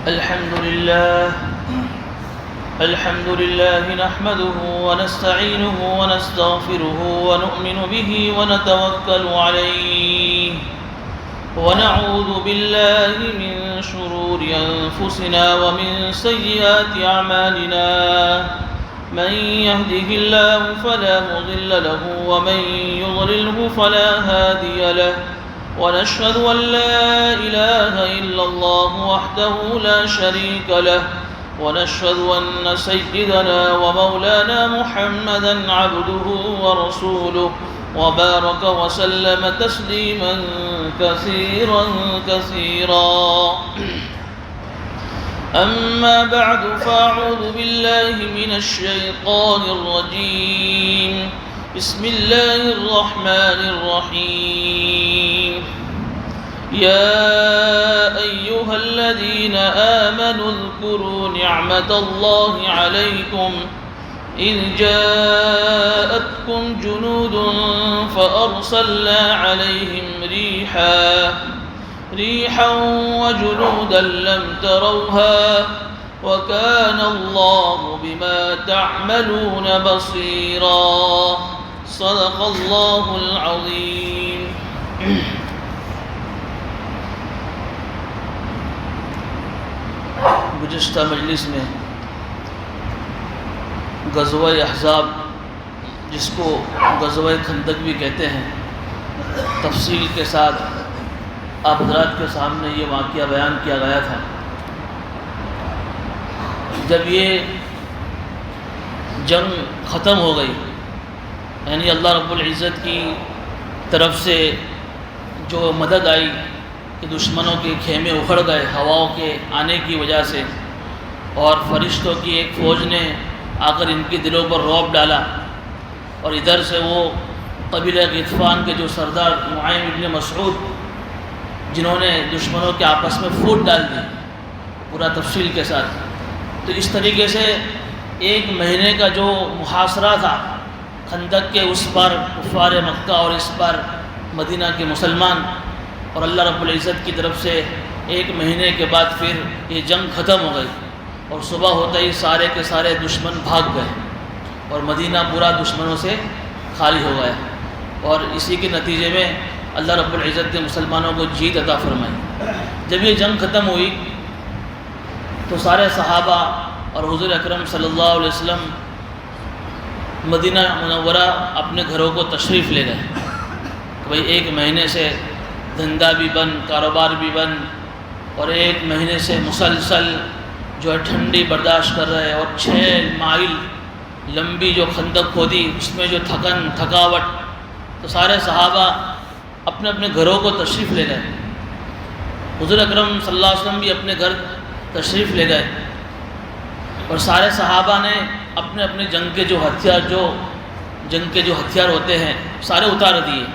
الحمد لله نحمده ونستعينه ونستغفره ونؤمن به ونتوكل عليه ونعوذ بالله من شرور أنفسنا ومن سيئات أعمالنا من يهده الله فلا مضل له ومن يضلله فلا هادي له ونشهد أن لا إله إلا الله وحده لا شريك له ونشهد أن سيدنا ومولانا محمدا عبده ورسوله وبارك وسلم تسليما كثيرا كثيرا. أما بعد فأعوذ بالله من الشيطان الرجيم. بسم الله الرحمن الرحيم. يا أيها الذين آمنوا اذكروا نعمة الله عليكم إذ جاءتكم جنود فأرسلنا عليهم ريحا وجنودا لم تروها وكان الله بما تعملون بصيرا. صدق الله العظيم. گزشتہ مجلس میں غزوہ احزاب، جس کو غزوہ خندق بھی کہتے ہیں، تفصیل کے ساتھ آپ حضرات کے سامنے یہ واقعہ بیان کیا گیا تھا. جب یہ جنگ ختم ہو گئی، یعنی اللہ رب العزت کی طرف سے جو مدد آئی کہ دشمنوں کے خیمے اکھڑ گئے ہواؤں کے آنے کی وجہ سے، اور فرشتوں کی ایک فوج نے آ کر ان کے دلوں پر رعب ڈالا، اور ادھر سے وہ قبیلہ غطفان کے جو سردار نعیم ابن مسعود، جنہوں نے دشمنوں کے آپس میں پھوٹ ڈال دی پورا تفصیل کے ساتھ. تو اس طریقے سے ایک مہینے کا جو محاصرہ تھا خندق کے، اس پر کفار مکہ اور اس پر مدینہ کے مسلمان، اور اللہ رب العزت کی طرف سے ایک مہینے کے بعد پھر یہ جنگ ختم ہو گئی، اور صبح ہوتا ہی سارے کے سارے دشمن بھاگ گئے اور مدینہ پورا دشمنوں سے خالی ہو گیا. اور اسی کے نتیجے میں اللہ رب العزت نے مسلمانوں کو جیت عطا فرمائی. جب یہ جنگ ختم ہوئی تو سارے صحابہ اور حضور اکرم صلی اللہ علیہ وسلم مدینہ منورہ اپنے گھروں کو تشریف لے گئے کہ بھئی ایک مہینے سے دھندا بھی بند، کاروبار بھی بند، اور ایک مہینے سے مسلسل جو ہے ٹھنڈی برداشت کر رہے، اور 6 مائل لمبی جو خندق کھودی، اس میں جو تھکاوٹ، تو سارے صحابہ اپنے اپنے گھروں کو تشریف لے گئے. حضور اکرم صلی اللہ علیہ وسلم بھی اپنے گھر تشریف لے گئے، اور سارے صحابہ نے اپنے اپنے جنگ کے جو ہتھیار ہوتے ہیں سارے اتار دیے.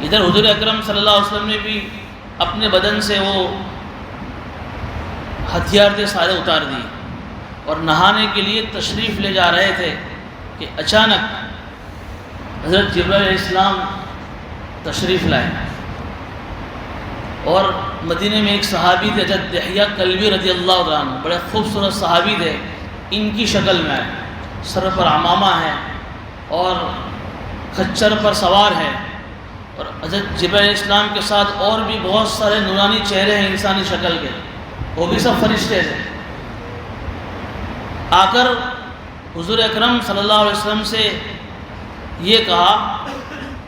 ادھر حضور اکرم صلی اللہ علیہ وسلم نے بھی اپنے بدن سے وہ ہتھیار تھے سارے اتار دیے، اور نہانے کے لیے تشریف لے جا رہے تھے کہ اچانک حضرت جبرائیل علیہ السلام تشریف لائے. اور مدینہ میں ایک صحابی تھے حضرت دحیہ کلبی رضی اللہ عنہ، بڑے خوبصورت صحابی تھے، ان کی شکل میں آئے، سر پر عمامہ ہے اور خچر پر سوار ہے، اور حضرت جبرائیل علیہ السلام کے ساتھ اور بھی بہت سارے نورانی چہرے ہیں انسانی شکل کے، وہ بھی سب فرشتے تھے. آ کر حضور اکرم صلی اللہ علیہ وسلم سے یہ کہا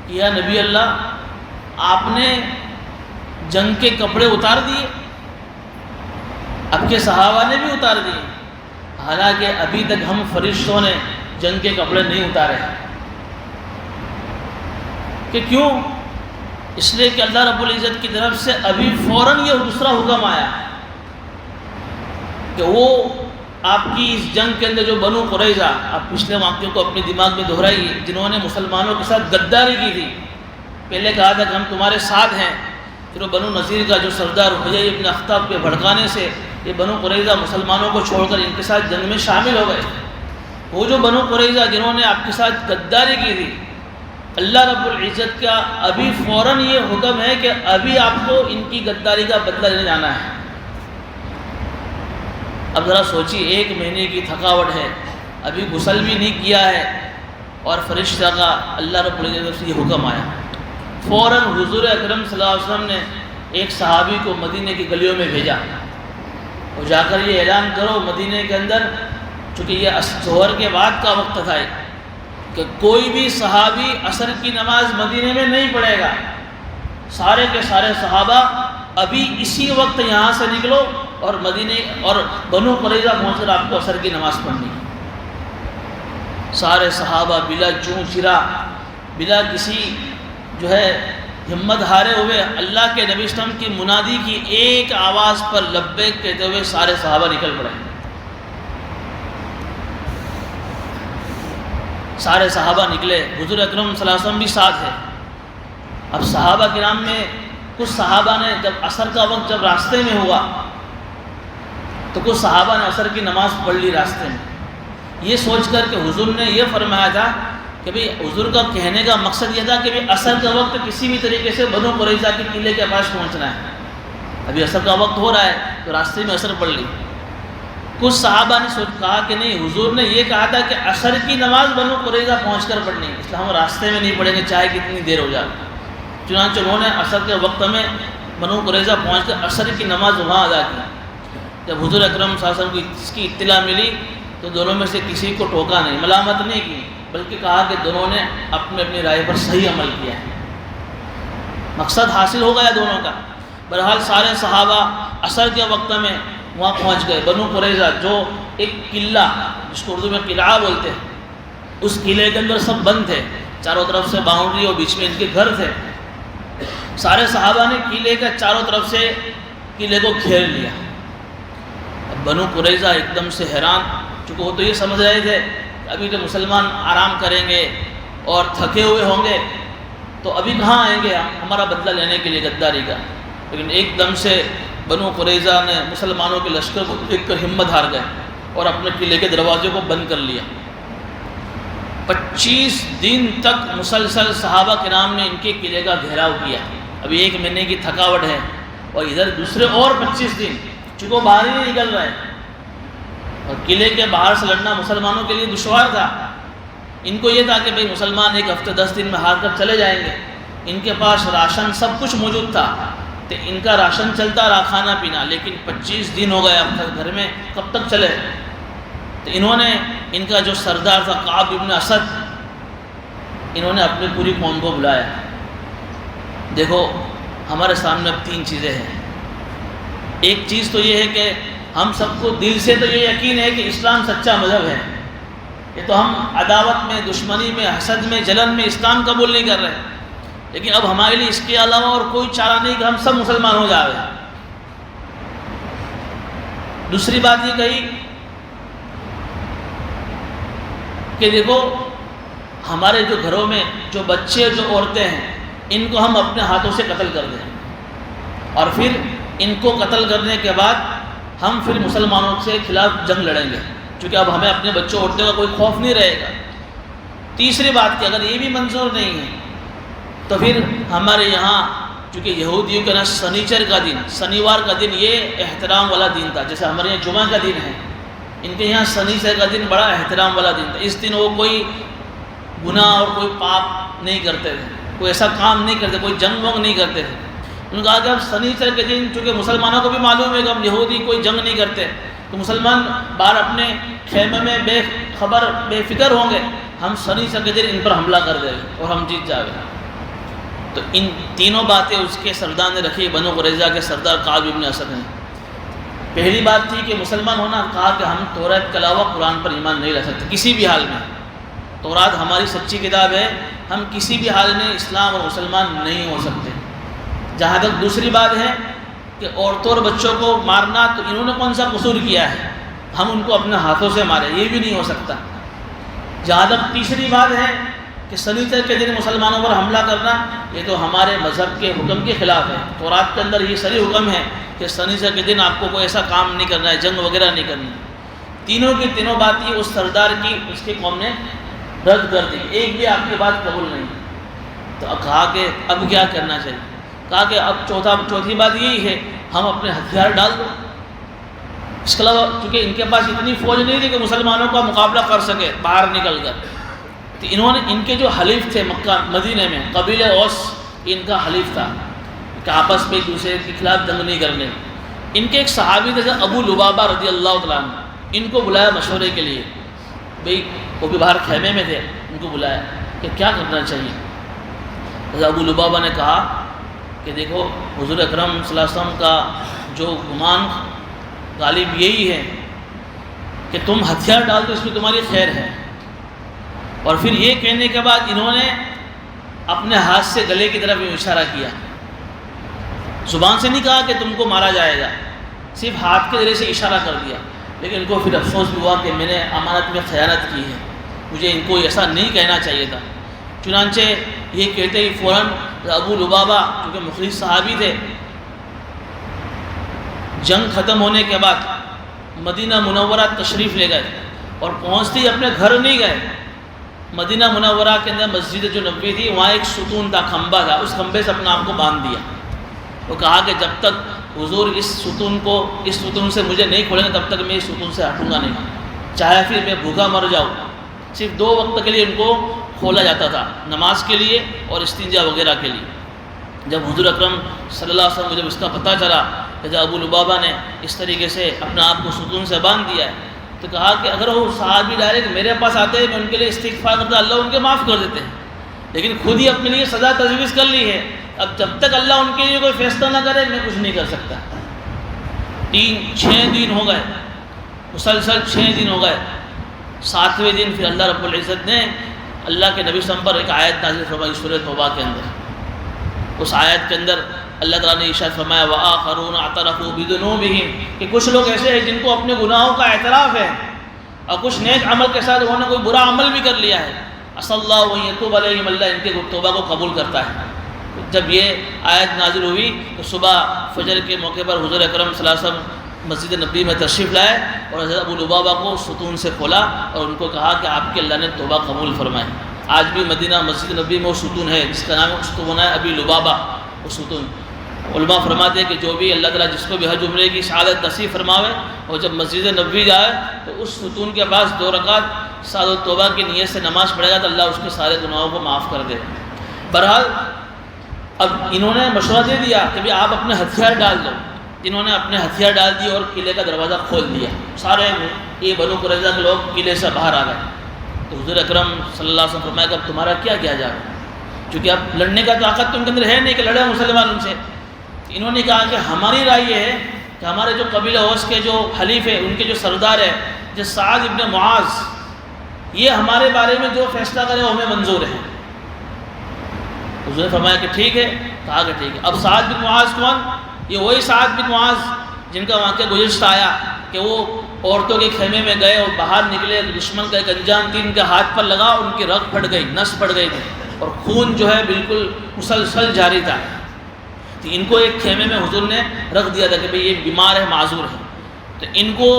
کہ یا نبی اللہ، آپ نے جنگ کے کپڑے اتار دیے، آپ کے صحابہ نے بھی اتار دیے، حالانکہ ابھی تک ہم فرشتوں نے جنگ کے کپڑے نہیں اتارے. کہ کیوں؟ اس لیے کہ اللہ رب العزت کی طرف سے ابھی فوراً یہ دوسرا حکم آیا کہ وہ آپ کی اس جنگ کے اندر جو بنو قریظہ، آپ پچھلے واقعوں کو اپنے دماغ میں دہرائیے، جنہوں نے مسلمانوں کے ساتھ غداری کی تھی. پہلے کہا تھا کہ ہم تمہارے ساتھ ہیں، پھر وہ بنو نذیر کا جو سردار حیی ابن اخطب کے بھڑکانے سے یہ بنو قریظہ مسلمانوں کو چھوڑ کر ان کے ساتھ جنگ میں شامل ہو گئے. وہ جو بنو قریظہ جنہوں نے آپ کے ساتھ غداری کی تھی، اللہ رب العزت کا ابھی فوراً یہ حکم ہے کہ ابھی آپ کو ان کی غداری کا بدلہ لینے جانا ہے. اب ذرا سوچیے 1 مہینے کی تھکاوٹ ہے، ابھی غسل بھی نہیں کیا ہے، اور فرشتہ کا اللہ رب العزت سے یہ حکم آیا، فوراً حضور اکرم صلی اللہ علیہ وسلم نے ایک صحابی کو مدینہ کی گلیوں میں بھیجا اور جا کر یہ اعلان کرو مدینہ کے اندر، چونکہ یہ ظہر کے بعد کا وقت تھا، کہ کوئی بھی صحابی عصر کی نماز مدینہ میں نہیں پڑھے گا، سارے کے سارے صحابہ ابھی اسی وقت یہاں سے نکلو اور مدینہ اور بنو قریظہ پہنچ کر آپ کو عصر کی نماز پڑھنی ہے۔ سارے صحابہ بلا چوں چرا، بلا کسی جو ہے ہمت ہارے ہوئے، اللہ کے نبی صلی اللہ علیہ وسلم کی منادی کی ایک آواز پر لبیک کہتے ہوئے سارے صحابہ نکل پڑے۔ سارے صحابہ نکلے، حضور اکرم صلی اللہ علیہ وسلم بھی ساتھ ہے۔ اب صحابہ کرام میں کچھ صحابہ نے جب عصر کا وقت جب راستے میں ہوا تو کچھ صحابہ نے عصر کی نماز پڑھ لی راستے میں، یہ سوچ کر کہ حضور نے یہ فرمایا تھا کہ بھئی حضور کا کہنے کا مقصد یہ تھا کہ بھئی عصر کا وقت کسی بھی طریقے سے بنو قریظہ کے قلعے کے پاس پہنچنا ہے، ابھی عصر کا وقت ہو رہا ہے تو راستے میں عصر پڑھ لی۔ کچھ صحابہ نے کہا کہ نہیں، حضور نے یہ کہا تھا کہ عصر کی نماز بنو قریظہ پہنچ کر پڑھنی ہے، اس لیے ہم راستے میں نہیں پڑھیں گے چاہے کتنی دیر ہو جائے۔ چنانچہ انہوں نے عصر کے وقت میں بنو قریظہ پہنچ کر عصر کی نماز وہاں ادا کی۔ جب حضور اکرم صلی اللہ علیہ وسلم کو اس کی اطلاع ملی تو دونوں میں سے کسی کو ٹوکا نہیں، ملامت نہیں کی، بلکہ کہا کہ دونوں نے اپنی رائے پر صحیح عمل کیا ہے، مقصد حاصل ہو گیا دونوں کا۔ بہرحال سارے صحابہ عصر کے وقت میں وہاں پہنچ گئے۔ بنو قریظہ جو ایک قلعہ جس کو اردو میں قلعہ بولتے ہیں، اس قلعے کے اندر سب بند تھے، چاروں طرف سے باؤنڈری اور بیچ میں ان کے گھر تھے۔ سارے صحابہ نے قلعے کے چاروں طرف سے قلعے کو گھیر لیا۔ اب بنو قریظہ ایک دم سے حیران، چونکہ وہ تو یہ سمجھ رہے تھے کہ ابھی تو مسلمان آرام کریں گے اور تھکے ہوئے ہوں گے تو ابھی کہاں آئیں گے ہمارا بدلہ لینے کے لیے غداری کا، لیکن ایک دم سے بنو قریظہ نے مسلمانوں کے لشکر کو دیکھ کر ہمت ہار گئے اور اپنے قلعے کے دروازے کو بند کر لیا۔ 25 دن تک مسلسل صحابہ کرام نے ان کے قلعے کا گھیراؤ کیا۔ ابھی 1 مہینے کی تھکاوٹ ہے اور ادھر دوسرے اور 25 دن، چونکہ وہ باہر ہی نہیں نکل رہے، اور قلعے کے باہر سے لڑنا مسلمانوں کے لیے دشوار تھا۔ ان کو یہ تھا کہ بھئی مسلمان 1 ہفتے 10 دن میں ہار کر چلے جائیں گے، ان کے پاس راشن سب کچھ موجود تھا تو ان کا راشن چلتا رہا، کھانا پینا، لیکن 25 دن ہو گئے اب تک گھر میں کب تک چلے؟ تو انہوں نے ان کا جو سردار تھا کعب ابن اسد، انہوں نے اپنی پوری قوم کو بلایا۔ دیکھو ہمارے سامنے اب 3 چیزیں ہیں۔ ایک چیز تو یہ ہے کہ ہم سب کو دل سے تو یہ یقین ہے کہ اسلام سچا مذہب ہے، یہ تو ہم عداوت میں، دشمنی میں، حسد میں، جلن میں اسلام قبول نہیں کر رہے، لیکن اب ہمارے لیے اس کے علاوہ اور کوئی چارہ نہیں کہ ہم سب مسلمان ہو جاوے۔ دوسری بات یہ کہی کہ دیکھو ہمارے جو گھروں میں جو بچے جو عورتیں ہیں ان کو ہم اپنے ہاتھوں سے قتل کر دیں، اور پھر ان کو قتل کرنے کے بعد ہم پھر مسلمانوں کے خلاف جنگ لڑیں گے، کیونکہ اب ہمیں اپنے بچوں عورتوں کا کوئی خوف نہیں رہے گا۔ تیسری بات کہ اگر یہ بھی منظور نہیں ہے تو پھر ہمارے یہاں چونکہ یہودیوں کے نا سنیچر کا دن، شنیوار کا دن یہ احترام والا دن تھا، جیسے ہمارے یہاں جمعہ کا دن ہے، ان کے یہاں سنیچر کا دن بڑا احترام والا دن تھا۔ اس دن وہ کوئی گناہ اور کوئی پاپ نہیں کرتے تھے، کوئی ایسا کام نہیں کرتے، کوئی جنگ ونگ نہیں کرتے تھے۔ انہوں نے کہا کہ اب سنیچر کے دن چونکہ مسلمانوں کو بھی معلوم ہے کہ ہم یہودی کوئی جنگ نہیں کرتے، تو مسلمان باہر اپنے خیمے میں بے خبر بے فکر ہوں گے، ہم سنیچر کے دن ان پر حملہ کر دیں گے اور ہم جیت جائیں گے۔ تو ان تینوں باتیں اس کے سردار نے رکھی، بنو قریظہ کے سردار کعب ابن اسد نے۔ پہلی بات تھی کہ مسلمان ہونا، کہا کہ ہم تورات کے علاوہ قرآن پر ایمان نہیں رکھ سکتے کسی بھی حال میں، تورات ہماری سچی کتاب ہے، ہم کسی بھی حال میں اسلام اور مسلمان نہیں ہو سکتے۔ جہاں تک دوسری بات ہے کہ عورتوں اور بچوں کو مارنا، تو انہوں نے کون سا قصور کیا ہے ہم ان کو اپنے ہاتھوں سے مارے، یہ بھی نہیں ہو سکتا۔ جہاں تک تیسری بات ہے کہ سنیچر کے دن مسلمانوں پر حملہ کرنا، یہ تو ہمارے مذہب کے حکم کے خلاف ہے۔ تورات کے اندر یہ صریح حکم ہے کہ سنیچر کے دن آپ کو کوئی ایسا کام نہیں کرنا ہے، جنگ وغیرہ نہیں کرنی۔ تینوں کی تینوں باتیں اس سردار کی اس کی قوم نے رد کر دی، ایک بھی آپ کی بات قبول نہیں۔ تو اب کہا کہ اب کیا کرنا چاہیے؟ کہا کہ اب چوتھی بات یہی ہے، ہم اپنے ہتھیار ڈال دو، اس کے علاوہ چونکہ ان کے پاس اتنی فوج نہیں تھی کہ مسلمانوں کا مقابلہ کر سکے باہر نکل کر، تو انہوں نے ان کے جو حلیف تھے مکہ مدینہ میں قبیلہ اوس، ان کا حلیف تھا کہ آپس میں ایک دوسرے کے خلاف جنگ نہیں کرنے۔ ان کے ایک صحابی تھے ابو لبابہ رضی اللہ تعالیٰ عنہ، ان کو بلایا مشورے کے لیے، بھئی وہ بھی باہر خیمے میں تھے، ان کو بلایا کہ کیا کرنا چاہیے۔ ابو لبابہ نے کہا کہ دیکھو حضور اکرم صلی اللہ علیہ وسلم کا جو گمان غالب یہی ہے کہ تم ہتھیار ڈال دو، اس میں تمہاری خیر ہے۔ اور پھر یہ کہنے کے بعد انہوں نے اپنے ہاتھ سے گلے کی طرف اشارہ کیا، زبان سے نہیں کہا کہ تم کو مارا جائے گا، صرف ہاتھ کے ذریعے سے اشارہ کر دیا۔ لیکن ان کو پھر افسوس بھی ہوا کہ میں نے امانت میں خیانت کی ہے، مجھے ان کو ایسا نہیں کہنا چاہیے تھا۔ چنانچہ یہ کہتے ہی فوراً ابو لبابہ کیونکہ مخلص صحابی تھے، جنگ ختم ہونے کے بعد مدینہ منورہ تشریف لے گئے، اور پہنچتے ہی اپنے گھر نہیں گئے، مدینہ منورہ کے اندر مسجد جو نبوی تھی وہاں ایک ستون تھا، کھمبا تھا، اس کھمبے سے اپنا آپ کو باندھ دیا۔ وہ کہا کہ جب تک حضور اس ستون سے مجھے نہیں کھولیں گے تب تک میں اس ستون سے ہٹوں گا نہیں، چاہے پھر میں بھوکا مر جاؤں۔ صرف 2 وقت کے لیے ان کو کھولا جاتا تھا، نماز کے لیے اور استنجا وغیرہ کے لیے۔ جب حضور اکرم صلی اللہ علیہ وسلم کو جب اس کا پتہ چلا کہ جب ابو لبابہ نے اس طریقے سے اپنے آپ کو ستون سے باندھ دیا ہے، تو کہا کہ اگر وہ صحابی ڈائریکٹ میرے پاس آتے ہیں میں ان کے لیے استغفار کرتا، اللہ ان کے معاف کر دیتے ہیں، لیکن خود ہی اپنے لیے سزا تجویز کر لی ہے۔ اب جب تک اللہ ان کے لیے کوئی فیصلہ نہ کرے میں کچھ نہیں کر سکتا۔ 6 دن ہو گئے، مسلسل 6 دن ہو گئے۔ 7ویں دن پھر اللہ رب العزت نے اللہ کے نبی صلی اللہ علیہ وسلم پر ایک آیت نازل فرمائی سورۃ توبہ کے اندر۔ اس آیت کے اندر اللہ تعالیٰ نے ارشاد فرمایا وَآخَرُونَ اعْتَرَفُوا بِذُنُوبِهِمْ، کہ کچھ لوگ ایسے ہیں جن کو اپنے گناہوں کا اعتراف ہے، اور کچھ نیک عمل کے ساتھ انہوں نے کوئی برا عمل بھی کر لیا ہے، عَسَى اللَّهُ أَن يَتُوبَ عَلَيْهِمْ، اللہ ان کے توبہ کو قبول کرتا ہے۔ جب یہ آیت نازل ہوئی تو صبح فجر کے موقع پر حضور اکرم صلی اللہ علیہ وسلم مسجد نبی میں تشریف لائے اور حضرت ابو لبابہ کو ستون سے کھولا اور ان کو کہا کہ آپ کے اللہ نے توبہ قبول فرمائے۔ آج بھی مدینہ مسجد نبی میں وہ ستون ہے جس کا نام ستون ہے ابی لبابہ۔ وہ ستون علماء فرماتے ہیں کہ جو بھی اللہ تعالیٰ جس کو بھی حج عمرے کی سعادت نصیب فرماوے اور جب مسجد نبوی جائے تو اس ستون کے پاس 2 رکعت سعادت توبہ کی نیت سے نماز پڑھے گا تو اللہ اس کے سارے گناہوں کو معاف کر دے۔ بہرحال اب انہوں نے مشورہ دے دیا کہ بھی آپ اپنے ہتھیار ڈال دو۔ انہوں نے اپنے ہتھیار ڈال دیے اور قلعے کا دروازہ کھول دیا، سارے یہ بنو قریظہ کے لوگ قلعے سے باہر آ گئے۔ تو حضور اکرم صلی اللہ علیہ وسلم فرمایا کہ اب تمہارا کیا کیا جائے، چونکہ اب لڑنے کا طاقت تو ان کے اندر ہے نہیں کہ لڑے مسلمان ان سے۔ انہوں نے کہا کہ ہماری رائے یہ ہے کہ ہمارے جو قبیلہ اوس کے جو حلیف ہے، ان کے جو سردار ہے جو سعد ابن معاذ، یہ ہمارے بارے میں جو فیصلہ کرے وہ ہمیں منظور ہے۔ حضور نے فرمایا کہ ٹھیک ہے، کہا کہ ٹھیک ہے۔ اب سعد بن معاذ کون؟ یہ وہی سعد بن معاذ جن کا واقعہ گزشتہ آیا کہ وہ عورتوں کے خیمے میں گئے اور باہر نکلے، دشمن کا ایک انجان تھی ان کے ہاتھ پر لگا، ان کی رگ پھٹ گئی، نس پھٹ گئی تھی اور خون جو ہے بالکل مسلسل جاری تھا۔ تو ان کو ایک خیمے میں حضور نے رکھ دیا تھا کہ بھئی یہ بیمار ہے، معذور ہے۔ تو ان کو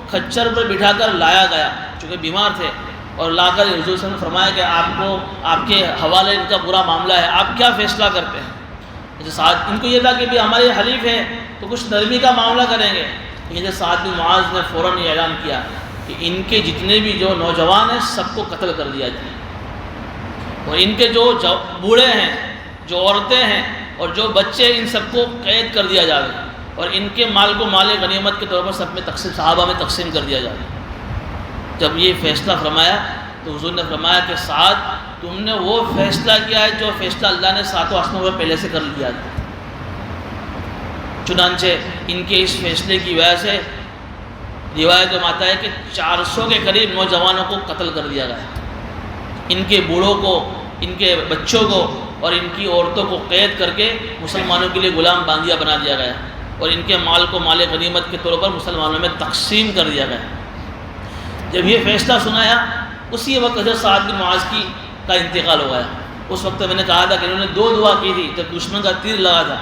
کھچر پر بٹھا کر لایا گیا چونکہ بیمار تھے، اور لا کر حضور صلی اللہ علیہ وسلم نے فرمایا کہ آپ کو آپ کے حوالے ان کا برا معاملہ ہے، آپ کیا فیصلہ کرتے ہیں؟ سعد ان کو یہ تھا کہ بھی ہمارے حلیف ہیں تو کچھ نرمی کا معاملہ کریں گے، لیکن سعد بن معاذ نے فوراً یہ اعلان کیا کہ ان کے جتنے بھی جو نوجوان ہیں سب کو قتل کر دیا جائے، اور ان کے جو بوڑھے ہیں، جو عورتیں ہیں اور جو بچے، ان سب کو قید کر دیا جائے، اور ان کے مال کو مال غنیمت کے طور پر سب میں تقسیم، صحابہ میں تقسیم کر دیا جائے۔ جب یہ فیصلہ فرمایا تو حضور نے فرمایا کہ سعد تم نے وہ فیصلہ کیا ہے جو فیصلہ اللہ نے 7 آسمانوں پر پہلے سے کر لیا تھا۔ چنانچہ ان کے اس فیصلے کی وجہ سے روایت میں آتا ہے کہ 400 کے قریب نوجوانوں کو قتل کر دیا گیا، ان کے بوڑھوں کو، ان کے بچوں کو اور ان کی عورتوں کو قید کر کے مسلمانوں کے لیے غلام باندیا بنا دیا گیا، اور ان کے مال کو مال غنیمت کے طور پر مسلمانوں میں تقسیم کر دیا گیا۔ جب یہ فیصلہ سنایا اسی وقت حضرت سعد بن معاذ کا انتقال ہو گیا۔ اس وقت میں نے کہا تھا کہ انہوں نے 2 دعا کی تھی جب دشمن کا تیر لگا تھا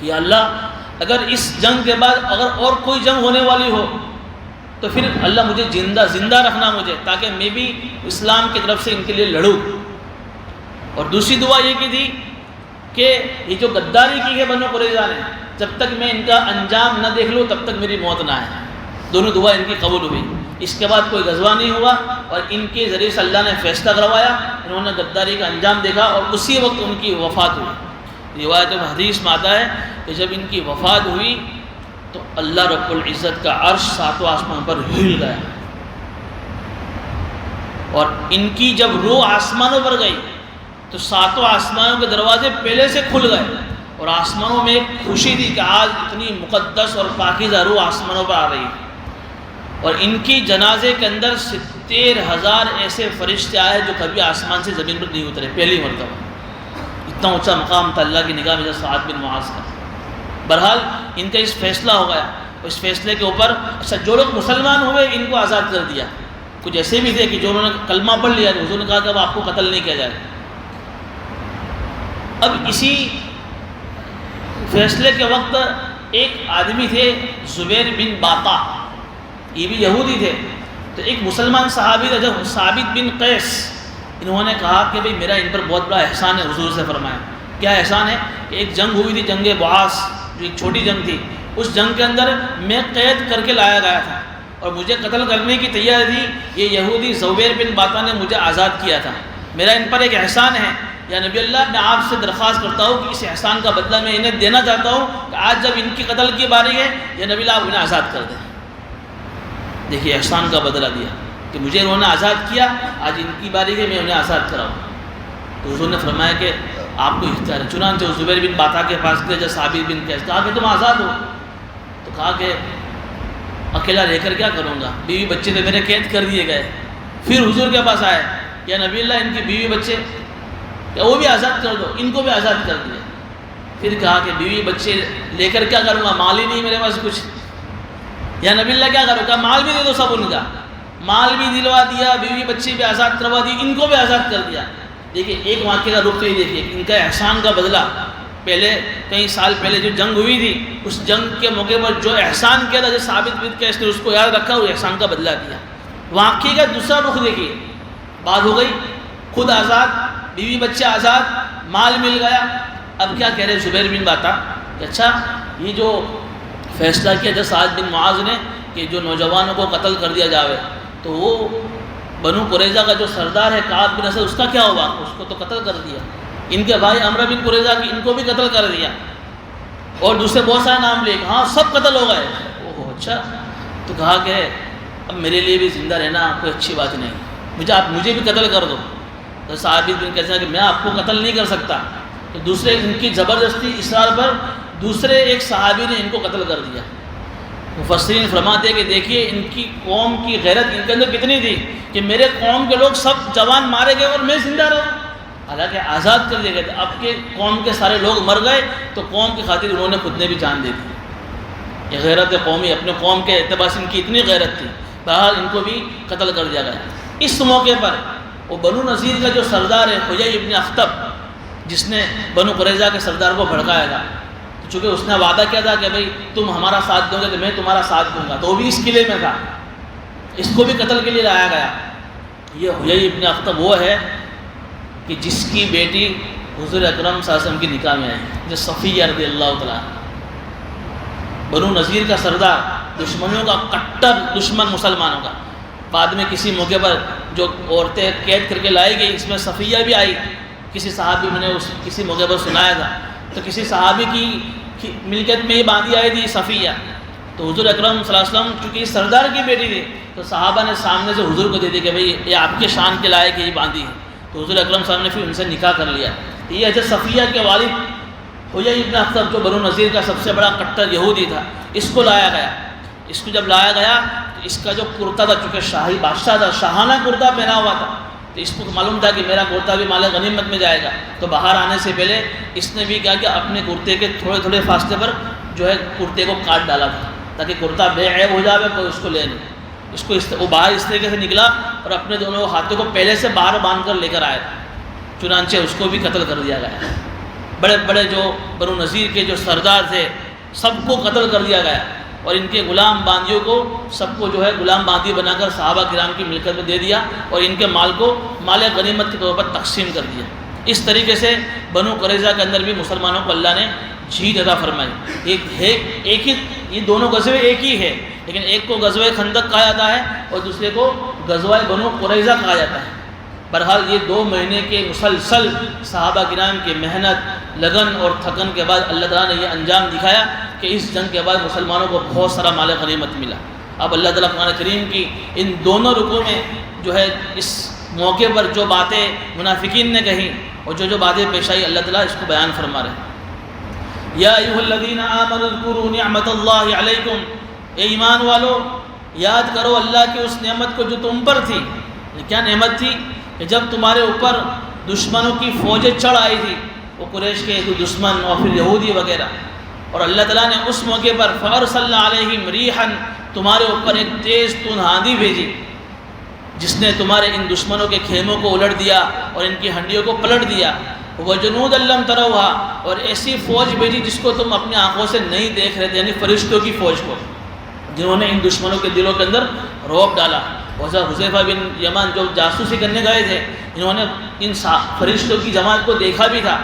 کہ یا اللہ اگر اس جنگ کے بعد اگر اور کوئی جنگ ہونے والی ہو تو پھر اللہ مجھے زندہ رکھنا مجھے، تاکہ میں بھی اسلام کی طرف سے ان کے لیے لڑوں۔ اور دوسری دعا یہ کی تھی کہ یہ جو غداری کی ہے بنو قریظہ نے، جب تک میں ان کا انجام نہ دیکھ لوں تب تک میری موت نہ آئے۔ دونوں دعا ان کی قبول ہوئی۔ اس کے بعد کوئی غزوہ نہیں ہوا اور ان کے ذریعے سے اللہ نے فیصلہ کروایا، انہوں نے غداری کا انجام دیکھا اور اسی وقت ان کی وفات ہوئی۔ روایت حدیث میں آتا ہے کہ جب ان کی وفات ہوئی تو اللہ رب العزت کا عرش ساتواں آسمان پر ہل گیا، اور ان کی جب روح آسمانوں پر گئی تو ساتوں آسمانوں کے دروازے پہلے سے کھل گئے، اور آسمانوں میں ایک خوشی تھی کہ آج اتنی مقدس اور پاکیزہ روح آسمانوں پر آ رہی ہے۔ اور ان کی جنازے کے اندر 70,000 ایسے فرشتے آئے جو کبھی آسمان سے زمین پر نہیں اترے، پہلی مرتبہ۔ اتنا اونچا مقام تھا اللہ کی نگاہ میں سعد بن معاذ کا۔ بہرحال ان کا اس فیصلہ ہو گیا، اور اس فیصلے کے اوپر اچھا جو لوگ مسلمان ہوئے ان کو آزاد کر دیا۔ کچھ ایسے بھی تھے کہ جو انہوں نے کلمہ پڑھ لیا تو حضور نے کہا کہ اب آپ کو قتل نہیں کیا جائے۔ اب اسی فیصلے کے وقت ایک آدمی تھے زبیر بن باطا، یہ بھی یہودی تھے، تو ایک مسلمان صحابی تھا جو ثابت بن قیس، انہوں نے کہا کہ بھئی میرا ان پر بہت بڑا احسان ہے۔ حضور سے فرمایا کیا احسان ہے؟ کہ ایک جنگ ہوئی تھی، جنگ بعاث، جو ایک چھوٹی جنگ تھی، اس جنگ کے اندر میں قید کر کے لایا گیا تھا اور مجھے قتل کرنے کی تیاری تھی، یہ یہودی زبیر بن باطا نے مجھے آزاد کیا تھا، میرا ان پر ایک احسان ہے، یا نبی اللہ میں آپ سے درخواست کرتا ہوں کہ اس احسان کا بدلہ میں انہیں دینا چاہتا ہوں کہ آج جب ان کی قتل کی باری ہے یا نبی اللہ آپ انہیں آزاد کر دیں۔ دیکھیے احسان کا بدلہ دیا کہ مجھے انہوں نے آزاد کیا، آج ان کی باری ہے میں انہیں آزاد کراؤں۔ تو حضور نے فرمایا کہ آپ کو اختیار ہے۔ چنانچہ زبیر بن باطا کے پاس گئے، جب ثابت بن قیس، کہا کہ تم آزاد ہو، تو کہا کہ اکیلا رہ کر کیا کروں گا، بیوی بچے تو میرے قید کر دیے گئے۔ پھر حضور کے پاس آئے، یا نبی اللہ ان کی بیوی بچے کہ وہ بھی آزاد کر دو، ان کو بھی آزاد کر دیا۔ پھر کہا کہ بیوی بچے لے کر کیا کروں گا، مال ہی نہیں میرے پاس کچھ، یا نبی اللہ کیا کروں گا، مال بھی دے دو سب ان کا، مال بھی دلوا دیا، بیوی بچے بھی آزاد کروا دی، ان کو بھی آزاد کر دیا۔ دیکھیے ایک واقعے کا رخ تو یہ دیکھیے ان کا احسان کا بدلہ، پہلے کئی سال پہلے جو جنگ ہوئی تھی اس جنگ کے موقع پر جو احسان کیا تھا، جو ثابت بن قیس نے اس کو یاد رکھا، وہ احسان کا بدلہ دیا۔ واقعے کا دوسرا رخ دیکھیے، بات ہو گئی خود آزاد، بیوی بچے آزاد، مال مل گیا، اب کیا کہہ رہے زبیر بن باطا کہ اچھا یہ جو فیصلہ کیا جب سعد بن معاذ نے کہ جو نوجوانوں کو قتل کر دیا جاوے، تو وہ بنو قریظہ کا جو سردار ہے کعب بن اسد، اس کا کیا ہوا؟ اس کو تو قتل کر دیا۔ ان کے بھائی عمرو بن قریظہ کی، ان کو بھی قتل کر دیا، اور دوسرے بہت سارے نام لے، ہاں سب قتل ہو گئے۔ اوہ اچھا، تو کہا کہ اب میرے لیے بھی زندہ رہنا کوئی اچھی بات نہیں، مجھے بھی قتل کر دو۔ تو ثابت بن قیس کہ میں آپ کو قتل نہیں کر سکتا، تو دوسرے ان کی زبردستی اصرار پر دوسرے ایک صحابی نے ان کو قتل کر دیا۔ مفسرین فرماتے ہیں کہ دیکھیے ان کی قوم کی غیرت ان کے اندر کتنی تھی کہ میرے قوم کے لوگ سب جوان مارے گئے اور میں زندہ رہا، حالانکہ آزاد کر دیے گئے تھے۔ اب کے قوم کے سارے لوگ مر گئے تو قوم کی خاطر انہوں نے خود نے بھی جان دے دی۔ یہ غیرت قومی، اپنے قوم کے اعتبار سے ان کی اتنی غیرت تھی، بہرحال ان کو بھی قتل کر دیا گیا۔ اس موقع پر وہ بنو نذیر کا جو سردار ہے حیی ابن اخطب، جس نے بنو قریظہ کے سردار کو بھڑکایا تھا، چونکہ اس نے وعدہ کیا تھا کہ بھئی تم ہمارا ساتھ دو گے تو میں تمہارا ساتھ دوں گا، تو وہ بھی اس قلعے میں تھا، اس کو بھی قتل کے لیے لایا گیا۔ یہ حیی ابن اخطب وہ ہے کہ جس کی بیٹی حضور اکرم صلی اللہ علیہ وسلم کی نکاح میں آئی، جو صفیہ رضی اللہ تعالیٰ، بنو نذیر کا سردار، دشمنوں کا کٹر دشمن مسلمانوں کا۔ بعد میں کسی موقع پر جو عورتیں قید کر کے لائی گئی، اس میں صفیہ بھی آئی، کسی صحابی میں نے کسی موقع پر سنایا تھا، تو کسی صحابی کی ملکیت میں یہ باندھی آئی تھی صفیہ، تو حضور اکرم صلی اللہ علیہ وسلم چونکہ سردار کی بیٹی تھی تو صحابہ نے سامنے سے حضور کو دے دی کہ بھئی یہ آپ کے شان کے لائق یہ باندھی ہے، تو حضور اکرم صلی اللہ علیہ وسلم نے پھر ان سے نکاح کر لیا۔ یہ حضرت صفیہ کے والد حیی ابن اخطب جو بنو نذیر کا سب سے بڑا کٹر یہودی تھا، اس کو لایا گیا۔ اس کو جب لایا گیا تو اس کا جو کرتا تھا، چونکہ شاہی بادشاہ تھا، شاہانہ کرتا پہنا ہوا تھا، تو اس کو معلوم تھا کہ میرا کرتا بھی مال غنیمت میں جائے گا، تو باہر آنے سے پہلے اس نے بھی کیا کہ اپنے کرتے کے تھوڑے تھوڑے فاصلے پر جو ہے کرتے کو کاٹ ڈالا تھا تاکہ کرتا بے عیب ہو جائے، کوئی اس کو لے نہیں۔ اس کو وہ باہر اس طریقے سے نکلا اور اپنے دونوں ہاتھوں کو پہلے سے باہر باندھ کر لے کر آیا تھا، چنانچہ اس کو بھی قتل کر دیا گیا۔ بڑے بڑے جو بنو نذیر کے جو سردار تھے سب کو قتل کر دیا گیا، اور ان کے غلام باندیوں کو سب کو جو ہے غلام باندی بنا کر صحابہ کرام کی ملکت میں دے دیا، اور ان کے مال کو مال غنیمت کے طور پر تقسیم کر دیا۔ اس طریقے سے بنو قریظہ کے اندر بھی مسلمانوں کو اللہ نے جیت عطا فرمائی۔ ایک ہی یہ دونوں غزوے ایک ہی ہے، لیکن ایک کو غزوہ خندق کہا جاتا ہے اور دوسرے کو غزوہ بنو قریظہ کہا جاتا ہے۔ بہرحال یہ 2 مہینے کے مسلسل صحابہ کرام کی محنت، لگن اور تھکن کے بعد اللہ تعالیٰ نے یہ انجام دکھایا کہ اس جنگ کے بعد مسلمانوں کو بہت سارا مال غنیمت ملا۔ اب اللہ تعالیٰ قرآن کریم کی ان دونوں رکوع میں جو ہے اس موقع پر جو باتیں منافقین نے کہیں اور جو باتیں پیش آئی، اللہ تعالیٰ اس کو بیان فرما رہے ہیں۔ یا ایھا الذین آمنوا اذکروا نعمت اللہ علیکم، اے ایمان والو یاد کرو اللہ کی اس نعمت کو جو تم پر تھی۔ کیا نعمت تھی؟ کہ جب تمہارے اوپر دشمنوں کی فوجیں چڑھ آئی تھی، وہ قریش کے دشمن اور پھر یہودی وغیرہ، اور اللہ تعالیٰ نے اس موقع پر فَأَرْسَلْنَا عَلَيْهِمْ رِيحًا، تمہارے اوپر ایک تیز تند آندھی بھیجی جس نے تمہارے ان دشمنوں کے خیموں کو الٹ دیا اور ان کی ہنڈیوں کو پلٹ دیا۔ وَجُنُودًا لَّمْ تَرَوْهَا، اور ایسی فوج بھیجی جس کو تم اپنی آنکھوں سے نہیں دیکھ رہے تھے، یعنی فرشتوں کی فوج کو، جنہوں نے ان دشمنوں کے دلوں کے اندر رعب ڈالا۔ حذیفہ بن یمان جو جاسوسی کرنے گئے تھے، انہوں نے ان فرشتوں کی جماعت کو دیکھا بھی تھا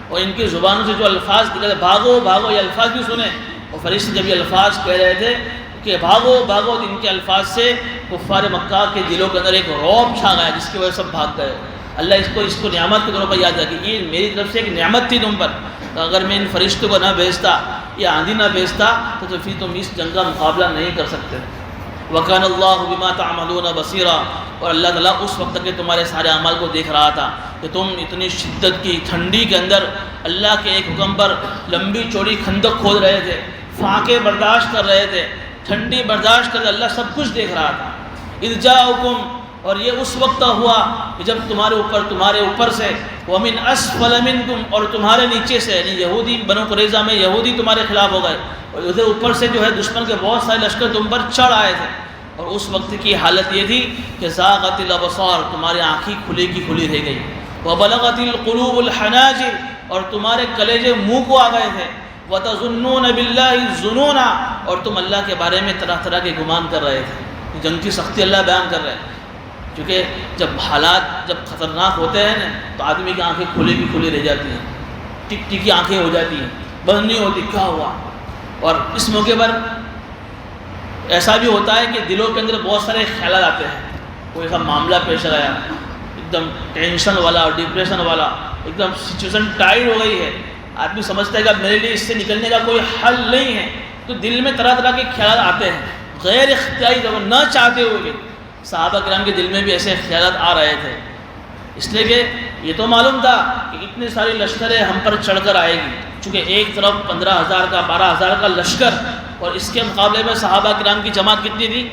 اور ان کی زبانوں سے جو الفاظ نکلے تھے، بھاگو بھاگو، یہ الفاظ بھی سنے، اور فرشتے جب یہ الفاظ کہہ رہے تھے کہ بھاگو بھاگو، ان کے الفاظ سے کفار مکہ کے دلوں کے اندر ایک رعب چھا گیا جس کی وجہ سے سب بھاگ گئے۔ اللہ اس کو نعمت کے طور پر یاد رکھے، یہ میری طرف سے ایک نعمت تھی تم پر، تو اگر میں ان فرشتوں کو نہ بھیجتا یا آندھی نہ بھیجتا تو پھر تم اس جنگ کا مقابلہ نہیں کر سکتے۔ وَكَانَ اللَّهُ بِمَا تَعْمَلُونَ بَصِيرًا، اور اللہ تعالیٰ اس وقت تک کہ تمہارے سارے اعمال کو دیکھ رہا تھا کہ تم اتنی شدت کی ٹھنڈی کے اندر اللہ کے ایک حکم پر لمبی چوڑی خندق کھود رہے تھے، فاقے برداشت کر رہے تھے، ٹھنڈی برداشت کر، اللہ سب کچھ دیکھ رہا تھا۔ اِذْ جَاءَكُمْ، اور یہ اس وقت ہوا کہ جب تمہارے اوپر سے وَمِنْ أَسْفَلَ مِنْكُمْ، اور تمہارے نیچے سے، یعنی یہودی بنو قریظہ میں یہودی تمہارے خلاف ہو گئے، اور ادھر اوپر سے جو ہے دشمن کے بہت سارے لشکر تم پر چڑھ آئے تھے، اور اس وقت کی حالت یہ تھی کہ زاغت الابصار، تمہاری آنکھیں کھلی کی کھلی رہ گئی، وبلغت القلوب الحناجر، اور تمہارے کلیجے منہ کو آ گئے تھے، وتظنون باللہ الظنونا، اور تم اللہ کے بارے میں طرح طرح کے گمان کر رہے تھے۔ جنگ کی سختی اللہ بیان کر رہے ہیں، کیونکہ جب حالات جب خطرناک ہوتے ہیں نا تو آدمی کی آنکھیں کھلی کی کھلی رہ جاتی ہیں، ٹک ٹکی آنکھیں ہو جاتی ہیں، بند نہیں ہوتی، کیا ہوا۔ اور اس موقع پر ایسا بھی ہوتا ہے کہ دلوں کے اندر بہت سارے خیالات آتے ہیں، کوئی ایسا معاملہ پیش آیا ایک دم ٹینشن والا اور ڈپریشن والا، ایک دم سچویشن ٹائٹ ہو گئی ہے، آدمی سمجھتا ہے کہ اب میرے لیے اس سے نکلنے کا کوئی حل نہیں ہے، تو دل میں طرح طرح کے خیالات آتے ہیں غیر اختیاری طور پر، نہ چاہتے ہوئے۔ صحابہ کرام کے دل میں بھی ایسے خیالات آ رہے تھے، اس لیے کہ یہ تو معلوم تھا کہ اتنے ساری لشکریں ہم پر چڑھ کر آئے گی، چونکہ ایک طرف 15,000 کا 12,000 کا لشکر، اور اس کے مقابلے میں صحابہ کرام کی جماعت کتنی تھی؟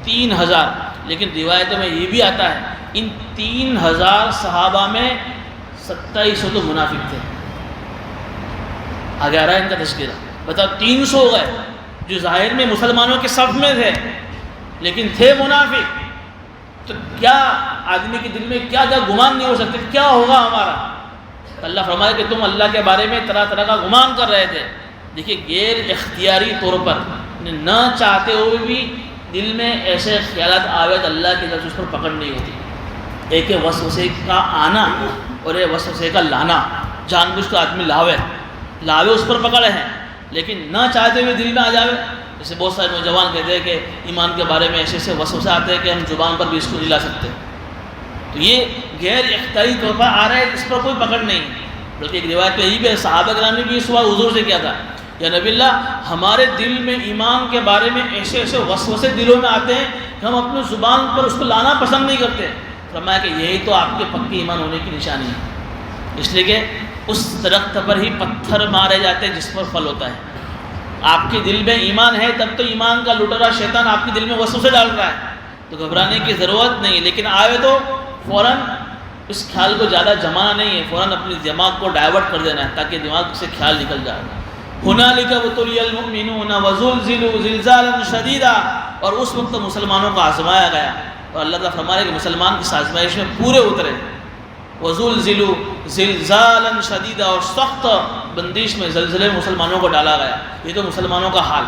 3,000۔ لیکن روایتوں میں یہ بھی آتا ہے ان 3,000 صحابہ میں 2700 تو منافق تھے۔ آگے آ رہا ہے ان کا تذکرہ، بتاؤ 300 ہو گئے جو ظاہر میں مسلمانوں کے صف میں تھے لیکن تھے منافق، تو کیا آدمی کے دل میں کیا کیا گمان نہیں ہو سکتے، کیا ہوگا ہمارا۔ اللہ فرمائے کہ تم اللہ کے بارے میں طرح طرح کا گمان کر رہے تھے۔ دیکھیے غیر اختیاری طور پر نہ چاہتے ہوئے بھی دل میں ایسے خیالات آوے تو اللہ کی طرف سے اس پر پکڑ نہیں ہوتی۔ ایک ہے وسوسے کا آنا اور ایک وسوسے کا لانا، جان بوجھ تو آدمی لاوے اس پر پکڑ ہے، لیکن نہ چاہتے ہوئے دل میں آ جاوے۔ جیسے بہت سارے نوجوان کہتے ہیں کہ ایمان کے بارے میں ایسے ایسے وسوسے آتے ہیں کہ ہم زبان پر بھی اس کو نہیں لا سکتے، تو یہ غیر اختیاری طور پر آ رہا ہے، اس پر کوئی پکڑ نہیں۔ بلکہ ایک روایت میں یہی بھی ہے، صحابہ کرام نے بھی یہ سوال حضور سے کیا تھا، یا نبی اللہ ہمارے دل میں ایمان کے بارے میں ایسے ایسے وسوسے دلوں میں آتے ہیں کہ ہم اپنی زبان پر اس کو لانا پسند نہیں کرتے۔ فرمایا کہ یہی تو آپ کے پکے ایمان ہونے کی نشانی ہے، اس لیے کہ اس درخت پر ہی پتھر مارے جاتے ہیں جس پر پھل ہوتا ہے۔ آپ کے دل میں ایمان ہے تب تو ایمان کا لٹورا شیطان آپ کے دل میں وسوسے ڈال رہا ہے، تو گھبرانے کی ضرورت نہیں، لیکن آئے تو فوراً اس خیال کو زیادہ جمانا نہیں ہے، فوراً اپنے دماغ کو ڈائیورٹ کر دینا ہے تاکہ دماغ سے خیال نکل جائے۔ ہنالک ابتلی المؤمنون وزلزلوا زلزالا شدیدا، اور اس وقت مسلمانوں کو آزمایا گیا، اور اللہ تعالیٰ فرما رہے کہ مسلمان اس آزمائش میں پورے اترے۔ وزلزلوا زلزالا شدیدا، اور سخت بندش میں زلزلے مسلمانوں کو ڈالا گیا۔ یہ تو مسلمانوں کا حال۔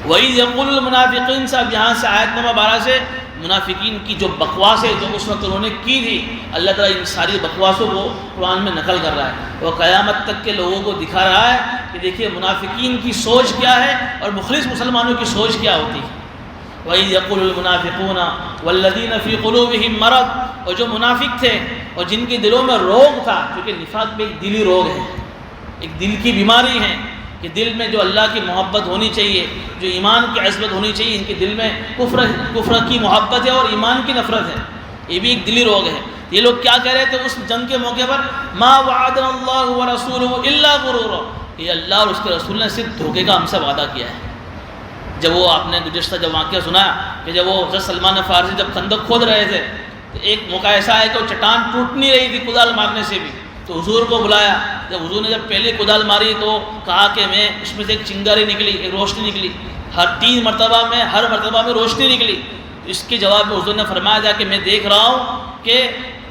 وَإِذْ يَقُولُ الْمُنَافِقُونَ، سے اب یہاں سے آیت نمبر 12 سے منافقین کی جو بکواسیں جو اس وقت انہوں نے کی تھی، اللہ تعالیٰ ان ساری بکواسوں کو قرآن میں نقل کر رہا ہے، وہ قیامت تک کے لوگوں کو دکھا رہا ہے کہ دیکھیے منافقین کی سوچ کیا ہے اور مخلص مسلمانوں کی سوچ کیا ہوتی ہے۔ وَإِذْ يَقُولُ الْمُنَافِقُونَ وَالَّذِينَ فِي قُلُوبِهِم مَرَضٌ، اور جو منافق تھے اور جن کے دلوں میں روگ تھا، کیونکہ نفاق بھی ایک دلی روگ ہے، ایک دل کی بیماری ہے کہ دل میں جو اللہ کی محبت ہونی چاہیے، جو ایمان کی عظمت ہونی چاہیے، ان کے دل میں کفر کی محبت ہے اور ایمان کی نفرت ہے، یہ بھی ایک دلی روگ ہے۔ یہ لوگ کیا کہہ رہے تھے اس جنگ کے موقع پر؟ ما وعدنا اللہ ورسولہ الا غرورا، یہ اللہ اور اس کے رسول نے صرف دھوکے کا ہم سے وعدہ کیا ہے۔ جب وہ آپ نے گزشتہ جب واقعہ سنا کہ جب وہ حضرت سلمان فارسی جب خندق کھود رہے تھے تو ایک موقع ایسا ہے کہ وہ چٹان ٹوٹ نہیں رہی تھی کدال مارنے سے بھی، تو حضور کو بلایا۔ جب حضور نے جب پہلے کدال ماری تو کہا کہ میں اس میں سے ایک چنگاری نکلی، ایک روشنی نکلی، ہر 3 مرتبہ میں ہر مرتبہ میں روشنی نکلی۔ اس کے جواب میں حضور نے فرمایا تھا کہ میں دیکھ رہا ہوں کہ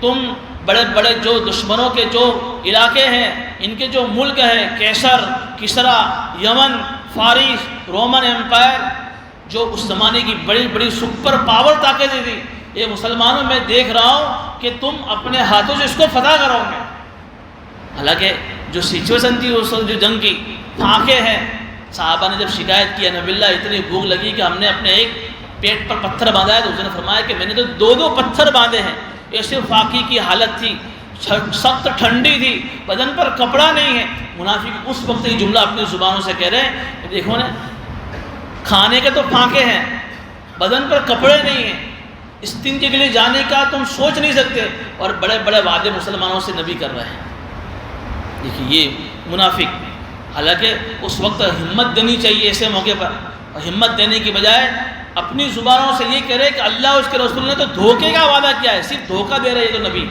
تم بڑے بڑے جو دشمنوں کے جو علاقے ہیں، ان کے جو ملک ہیں، کیسر، کسرا، یمن، فارس، رومن امپائر، جو اس زمانے کی بڑی بڑی سپر پاور طاقتیں تھیں، یہ مسلمانوں میں دیکھ رہا ہوں کہ تم اپنے ہاتھوں سے اس کو فتح کرو گے۔ حالانکہ جو سچویشن تھی اس وقت جو جنگ کی، پھانکے ہیں، صحابہ نے جب شکایت کیا نبی اللہ اتنی بھوک لگی کہ ہم نے اپنے ایک پیٹ پر پتھر باندھا ہے، تو اس نے فرمایا کہ میں نے تو 2 پتھر باندھے ہیں۔ ایسے فاقی کی حالت تھی، سخت ٹھنڈی تھی، بدن پر کپڑا نہیں ہے۔ منافق اس وقت یہ جملہ اپنی زبانوں سے کہہ رہے ہیں کہ دیکھو نا، کھانے کے تو پھانکے ہیں، بدن پر کپڑے نہیں ہیں، استنجے کے لیے جانے کا تم سوچ نہیں سکتے، اور بڑے بڑے وعدے مسلمانوں سے نبی کر رہے ہیں۔ دیکھیے یہ منافق، حالانکہ اس وقت ہمت دینی چاہیے ایسے موقع پر، اور ہمت دینے کی بجائے اپنی زبانوں سے یہ کہہ رہے کہ اللہ اور اس کے رسول نے تو دھوکے کا وعدہ کیا ہے، صرف دھوکہ دے رہے ہیں تو نبی،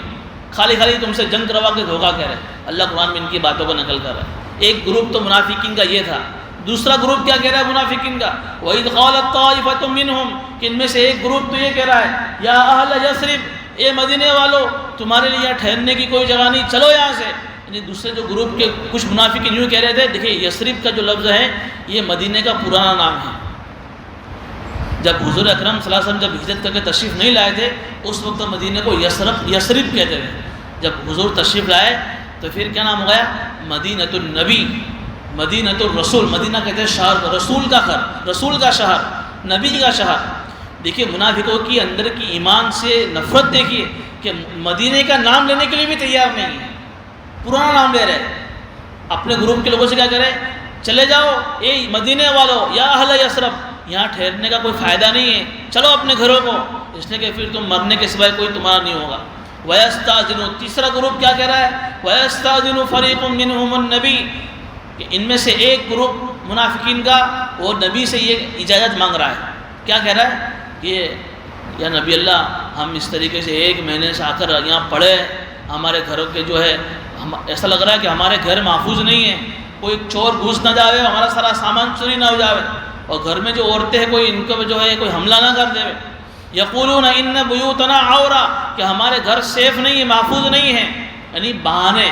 خالی تم سے جنگ کروا کے دھوکہ کہہ رہے ہیں۔ اللہ قرآن میں ان کی باتوں کو نقل کر رہا ہے۔ ایک گروپ تو منافقین کا یہ تھا، دوسرا گروپ کیا کہہ رہا ہے منافقین کا؟ وَإِذْ قَالَتْ طَائِفَةٌ مِّنْهُمْ، کہ ان میں سے ایک گروپ تو یہ کہہ رہا ہے یا اہل یثرب، اے مدینے والو تمہارے لیے یہاں ٹھہرنے کی کوئی جگہ نہیں، چلو یہاں سے۔ یعنی دوسرے جو گروپ کے کچھ منافقین یوں کہہ رہے تھے، دیکھیں یثرب کا جو لفظ ہے یہ مدینے کا پرانا نام ہے۔ جب حضور اکرم صلی اللہ علیہ وسلم جب ہجرت کر کے تشریف نہیں لائے تھے اس وقت مدینے کو یثرب کہتے تھے۔ جب حضور تشریف لائے تو پھر کیا نام ہو گیا؟ مدینۃ النبی، مدینۃ الرسول، مدینہ کہتے ہیں شہر کو، رسول کا گھر، رسول کا شہر، نبی کا شہر۔ دیکھیے منافقوں کی اندر کی ایمان سے نفرت دیکھیے کہ مدینے کا نام لینے کے لیے بھی تیار نہیں ہے، پرانا نام لے رہے۔ اپنے گروپ کے لوگوں سے کیا کرے؟ چلے جاؤ اے مدینے والو یا اہل یثرب، یہاں ٹھہرنے کا کوئی فائدہ نہیں ہے، چلو اپنے گھروں کو، اس نے کہ پھر تم مرنے کے سوائے کوئی تمہارا نہیں ہوگا۔ وَيَسْتَأْذِنُ، تیسرا گروپ کیا کہہ رہا ہے؟ وَيَسْتَأْذِنُ فَرِيقٌ مِّنْهُمُ النَّبِيُّ، کہ ان میں سے ایک گروپ منافقین کا وہ نبی سے یہ اجازت مانگ رہا ہے۔ کیا کہہ رہا ہے کہ یا نبی اللہ ہم اس طریقے سے 1 مہینے سے آ کر یہاں پڑے، ہمارے گھروں کے جو ہے ایسا لگ رہا ہے کہ ہمارے گھر محفوظ نہیں ہیں، کوئی چور گھس نہ جاوے، ہمارا سارا سامان چوری نہ ہو جاوے، اور گھر میں جو عورتیں ہیں کوئی ان کو جو ہے کوئی حملہ نہ کر دے۔ یقولون ان بیوتنا عورا، کہ ہمارے گھر سیف نہیں ہے، محفوظ نہیں ہے، یعنی بہانے۔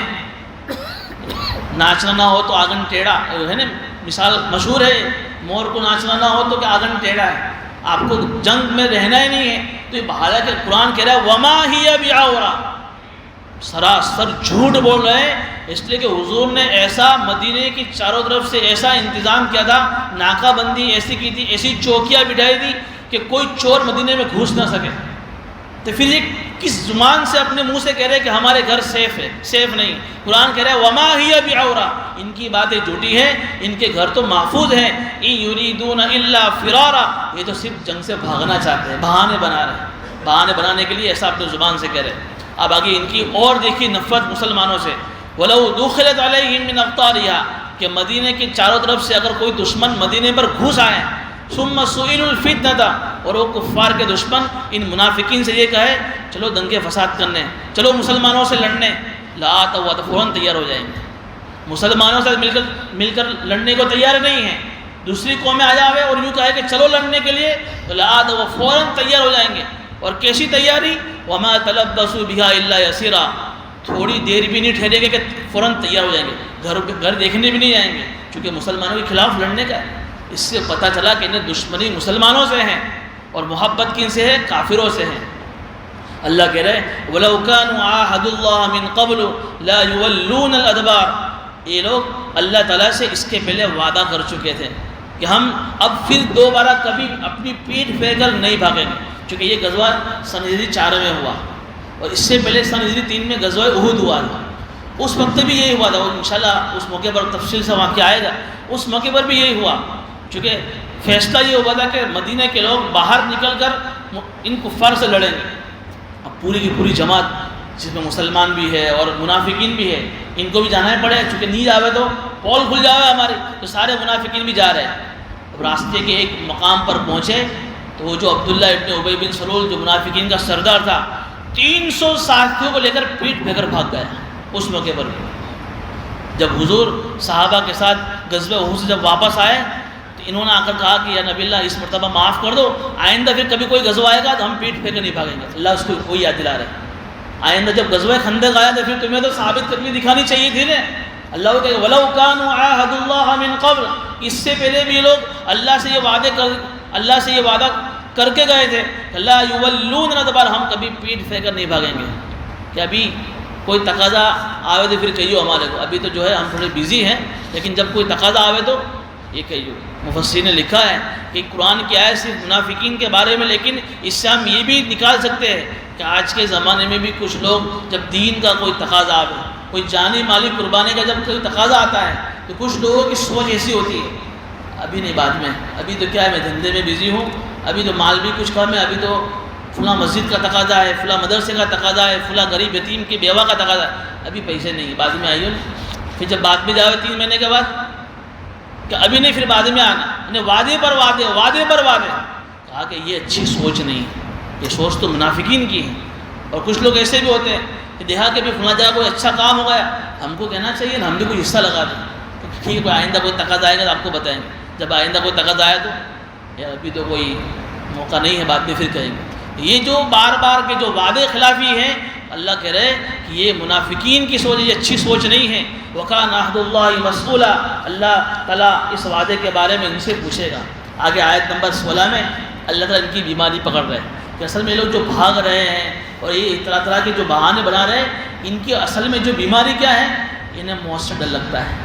ناچنا نہ ہو تو آنگن ٹیڑھا ہے نا، مثال مشہور ہے، مور کو ناچنا نہ ہو تو کہ آنگن ٹیڑھا ہے، آپ کو جنگ میں رہنا ہی نہیں ہے۔ تو یہ حالانکہ قرآن کہہ رہا ہے وما ہی بعورا، سراسر جھوٹ بول رہے ہیں، اس لیے کہ حضور نے ایسا مدینے کی چاروں طرف سے ایسا انتظام کیا تھا، ناکہ بندی ایسی کی تھی، ایسی چوکیاں بٹھائی تھی کہ کوئی چور مدینے میں گھس نہ سکے۔ تو پھر یہ کس زبان سے اپنے منہ سے کہہ رہے کہ ہمارے گھر سیف ہے؟ سیف نہیں۔ قرآن کہہ رہا ہے وما ہی بعورا، ان کی باتیں جھوٹی ہیں، ان کے گھر تو محفوظ ہیں۔ ان یریدون الا فرارا، یہ تو صرف جنگ سے بھاگنا چاہتے ہیں، بہانے بنا رہے ہیں، بہانے بنانے کے لیے ایسا اپنے زبان سے کہہ رہے ہیں۔ اب آگے ان کی اور دیکھیے نفرت مسلمانوں سے، وَلَوْ دُخِلَتْ عَلَيْهِمْ مِنْ أَقْطَارِهَا، کہ مدینے کے چاروں طرف سے اگر کوئی دشمن مدینے پر گھس آئے، ثُمَّ سُئِلُوا الْفِتْنَةَ، اور وہ کفار کے دشمن ان منافقین سے یہ کہے چلو دنگے فساد کرنے، چلو مسلمانوں سے لڑنے، لَآتَوْا، تو فوراً تیار ہو جائیں گے۔ مسلمانوں سے مل کر لڑنے کو تیار نہیں ہیں، دوسری قومیں آ جاوے اور یوں کہے کہ چلو لڑنے کے لیے، تو لَآتَوْا، فوراً تیار ہو جائیں گے۔ اور کیسی تیاری؟ وَمَا تَلَبَّسُوا بِهَا إِلَّا يَسِيرًا، تھوڑی دیر بھی نہیں ٹھہرے گے کہ فوراً تیار ہو جائیں گے، گھر دیکھنے بھی نہیں جائیں گے، چونکہ مسلمانوں کے خلاف لڑنے کا ہے۔ اس سے پتہ چلا کہ انہیں دشمنی مسلمانوں سے ہیں، اور محبت کن سے ہے؟ کافروں سے ہے۔ اللہ کہہ رہے وَلَوْ كَانُوا عَاهَدُوا اللَّهَ مِن قَبْلُ لَا يُوَلُّونَ الْأَدْبَارَ، یہ لوگ اللہ تعالیٰ سے اس کے پہلے وعدہ کر چکے تھے کہ ہم اب پھر دوبارہ کبھی اپنی پیٹھ پھیر کر نہیں بھاگیں گے، چونکہ یہ غزوہ سن ہجری 4 میں ہوا اور اس سے پہلے سن ہجری 3 میں غزوہ احد ہوا تھا۔ اس وقت بھی یہی ہوا تھا، اور انشاءاللہ اس موقع پر تفصیل سے واقعہ آئے گا۔ اس موقع پر بھی یہی ہوا، چونکہ فیصلہ یہ ہوا تھا کہ مدینہ کے لوگ باہر نکل کر ان کفار سے لڑیں گے۔ اب پوری کی پوری جماعت جس میں مسلمان بھی ہے اور منافقین بھی ہے، ان کو بھی جانا ہی پڑے، چونکہ نہیں جاوے تو پول کھل جاوے ہماری، تو سارے منافقین بھی جا رہے ہیں۔ اب راستے کے ایک مقام پر پہنچے تو وہ جو عبداللہ ابن ابی بن سلول جو منافقین کا سردار تھا، 300 ساتھیوں کو لے کر پیٹ پھیر کر بھاگ گیا۔ اس موقع پر جب حضور صحابہ کے ساتھ غزوہ احد سے جب واپس آئے تو انہوں نے آ کر کہا کہ یا نبی اللہ اس مرتبہ معاف کر دو، آئندہ پھر کبھی کوئی غزوہ آئے گا تو ہم پیٹ پھیر کر نہیں بھاگیں گے۔ اللہ اس کو کوئی یاد دلا رہے آئندہ جب غزوہ خندق آیا تو پھر تمہیں تو ثابت قدمی دکھانی چاہیے تھی نا۔ اللہ کہ وَلَوْ كَانُوا عَاهَدُوا اللَّهَ مِن قَبْلُ، اس سے پہلے بھی یہ لوگ اللہ سے یہ وعدہ کر کے گئے تھے لَا يُوَلُّونَ الْأَدْبَارَ، ہم کبھی پیٹ پھیر کر نہیں بھاگیں گے۔ کہ ابھی کوئی تقاضا آوے تو پھر کہیو ہمارے کو، ابھی تو جو ہے ہم تھوڑے بیزی ہیں، لیکن جب کوئی تقاضا آوے تو یہ کہیو۔ مفسرین نے لکھا ہے کہ قرآن کی آیت صرف منافقین کے بارے میں، لیکن اس سے ہم یہ بھی نکال سکتے ہیں کہ آج کے زمانے میں بھی کچھ لوگ جب دین کا کوئی تقاضا آوے، کوئی جانی مالی قربانی کا جب کوئی تقاضا آتا ہے تو کچھ لوگوں کی سوچ ایسی ہوتی ہے ابھی نہیں بعد میں، ابھی تو کیا ہے میں دھندے میں بزی ہوں، ابھی تو مال بھی کچھ کم ہے، ابھی تو فلاں مسجد کا تقاضا ہے، فلاں مدرسے کا تقاضا ہے، فلاں غریب یتیم کی بیوہ کا تقاضا ہے، ابھی پیسے نہیں، بعد میں آئیے۔ پھر جب بعد میں جاؤ 3 مہینے کے بعد کہ ابھی نہیں، پھر بعد میں آنا، یعنی وعدے پر وعدے، وعدے پر وعدے۔ کہا کہ یہ اچھی سوچ نہیں، یہ سوچ تو منافقین کی ہے۔ اور کچھ لوگ ایسے بھی ہوتے ہیں کہ دیکھا کہ فلاں جگہ کوئی اچھا کام ہو گیا، ہم کو کہنا چاہیے نا، ہم بھی کوئی حصہ لگا دیں، ٹھیک ہے کوئی آئندہ کوئی تقاضا آئے گا تو آپ کو بتائیں گے، جب آئندہ کوئی تقاضا آیا تو یار ابھی تو کوئی موقع نہیں ہے، بعد میں پھر کہیں گے۔ یہ جو بار بار کے جو وعدے خلافی ہیں، اللہ کہہ رہے کہ یہ منافقین کی سوچ، یہ اچھی سوچ نہیں ہے۔ وَكَانَ عَهْدُ اللَّهِ مَسْئُولًا، اللہ تعالیٰ اس وعدے کے بارے میں ان سے پوچھے گا۔ آگے آیت نمبر 16 میں اللہ تعالیٰ ان کی بیماری پکڑ رہے ہیں کہ اصل میں لوگ جو بھاگ رہے ہیں اور یہ طرح طرح کے جو بہانے بنا رہے ہیں، ان کی اصل میں جو بیماری کیا ہے؟ انہیں موت سے ڈر لگتا ہے،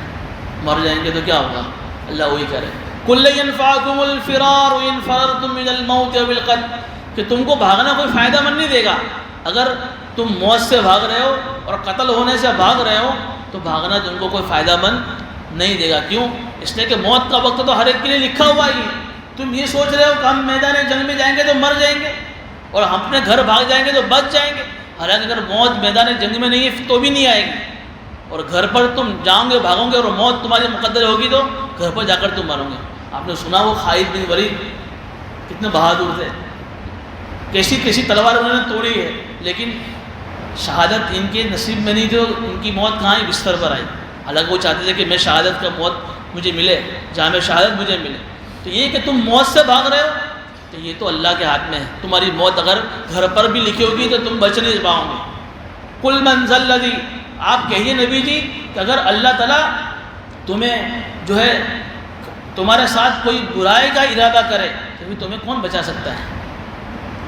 مر جائیں گے تو کیا ہوگا، اللہ وہی کرے قُلْ لَن يَنْفَعَكُمُ الْفِرَارُ إِنْ فَرَرْتُم مِّنَ الْمَوْتِ وَالْقَتْلِ، کہ تم کو بھاگنا کوئی فائدہ مند نہیں دے گا۔ اگر تم موت سے بھاگ رہے ہو اور قتل ہونے سے بھاگ رہے ہو تو بھاگنا تم کو کوئی فائدہ مند نہیں دے گا۔ کیوں؟ اس لیے کہ موت کا وقت تو ہر ایک کے لیے لکھا ہوا ہی ہے۔ تم یہ سوچ رہے ہو کہ ہم میدان جنگ میں جائیں گے تو مر جائیں گے اور ہم اپنے گھر بھاگ جائیں گے تو بچ جائیں گے، حالانکہ اگر موت میدان جنگ میں نہیں ہے تو بھی نہیں آئے گی، اور گھر پر تم جاؤ گے بھاگو گے اور موت تمہاری مقدر ہوگی تو گھر پر جا کر تم مرو گے۔ آپ نے سنا وہ خالد بن ولید کتنے بہادر تھے، کیسی کیسی تلوار انہوں نے توڑی ہے، لیکن شہادت ان کے نصیب میں نہیں تھی، ان کی موت کہاں بستر پر آئی، حالانکہ وہ چاہتے تھے کہ میں شہادت کا موت مجھے ملے، جہاں میں شہادت مجھے ملے۔ تو یہ کہ تم موت سے بھاگ رہے ہو تو یہ تو اللہ کے ہاتھ میں ہے، تمہاری موت اگر گھر پر بھی لکھی ہوگی تو تم بچ نہیں پاؤ گے۔ قُلْ مَنْ ذَا الَّذِي، آپ کہیے نبی جی کہ اگر اللہ تعالیٰ تمہیں جو ہے تمہارے ساتھ کوئی برائی کا ارادہ کرے تو بھی تمہیں کون بچا سکتا ہے؟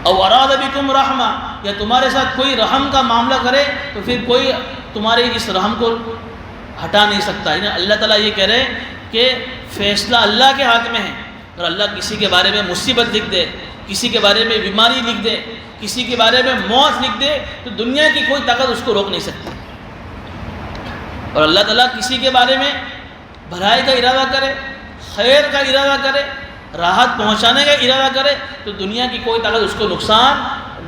او اراد بکم رحمہ، یا تمہارے ساتھ کوئی رحم کا معاملہ کرے تو پھر کوئی تمہارے اس رحم کو ہٹا نہیں سکتا۔ یعنی اللہ تعالیٰ یہ کہہ رہے کہ فیصلہ اللہ کے ہاتھ میں ہے، اور اللہ کسی کے بارے میں مصیبت لکھ دے، کسی کے بارے میں بیماری لکھ دے، کسی کے بارے میں موت لکھ دے تو دنیا کی کوئی طاقت اس کو روک نہیں سکتی۔ اور اللہ تعالیٰ کسی کے بارے میں بھلائی کا ارادہ کرے، خیر کا ارادہ کرے، راحت پہنچانے کا ارادہ کرے تو دنیا کی کوئی طاقت اس کو نقصان